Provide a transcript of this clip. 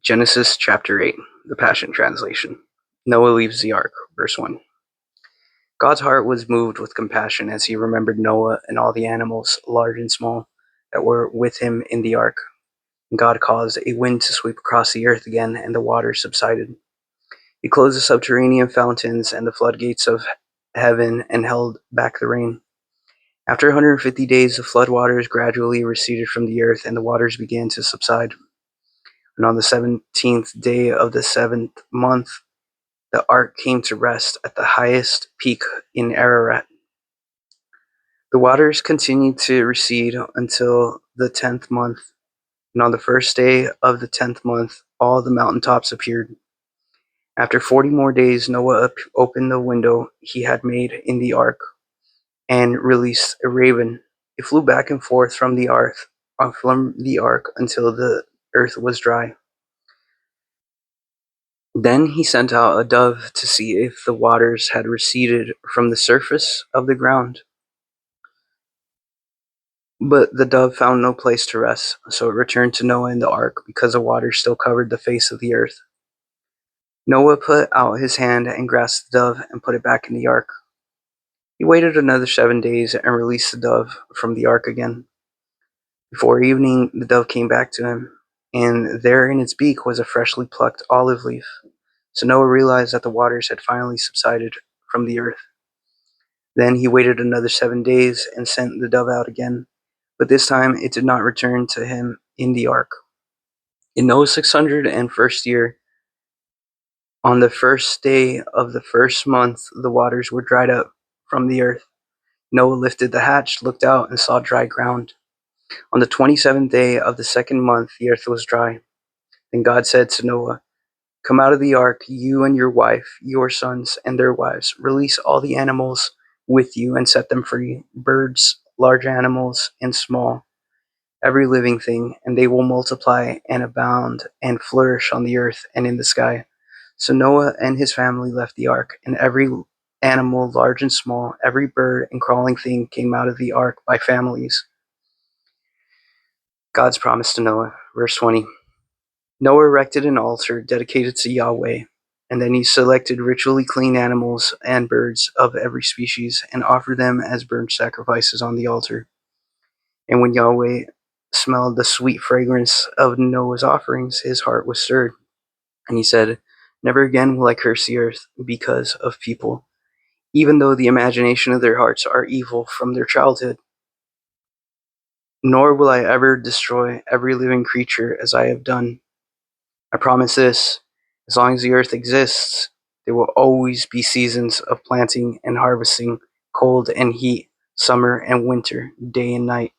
Genesis chapter 8, the Passion Translation. Noah leaves the ark, verse 1. God's heart was moved with compassion as he remembered Noah and all the animals, large and small, that were with him in the ark. God caused a wind to sweep across the earth again, and the waters subsided. He closed the subterranean fountains and the floodgates of heaven and held back the rain. After 150 days, the floodwaters gradually receded from the earth, and the waters began to subside. And on the 17th day of the 7th month, the ark came to rest at the highest peak in Ararat. The waters continued to recede until the 10th month, and on the first day of the 10th month, all the mountaintops appeared. After 40 more days, Noah opened the window he had made in the ark and released a raven. It flew back and forth from the ark until the earth was dry. Then he sent out a dove to see if the waters had receded from the surface of the ground. But the dove found no place to rest, so it returned to Noah in the ark because the water still covered the face of the earth. Noah put out his hand and grasped the dove and put it back in the ark. He waited another 7 days and released the dove from the ark again. Before evening, the dove came back to him, and there in its beak was a freshly plucked olive leaf. So Noah realized that the waters had finally subsided from the earth. Then he waited another 7 days and sent the dove out again, but this time it did not return to him in the ark. In Noah's 601st year, on the first day of the first month, the waters were dried up from the earth. Noah lifted the hatch, looked out, and saw dry ground. On the 27th day of the second month, the earth was dry. Then God said to Noah, "Come out of the ark, you and your wife, your sons and their wives. Release all the animals with you and set them free, birds, large animals, and small, every living thing, and they will multiply and abound and flourish on the earth and in the sky." So Noah and his family left the ark, and every animal, large and small, every bird and crawling thing came out of the ark by families. God's promise to Noah, verse 20. Noah erected an altar dedicated to Yahweh, and then he selected ritually clean animals and birds of every species and offered them as burnt sacrifices on the altar. And when Yahweh smelled the sweet fragrance of Noah's offerings, his heart was stirred. And he said, "Never again will I curse the earth because of people, even though the imagination of their hearts are evil from their childhood. Nor will I ever destroy every living creature as I have done. I promise this, as long as the earth exists, there will always be seasons of planting and harvesting, cold and heat, summer and winter, day and night.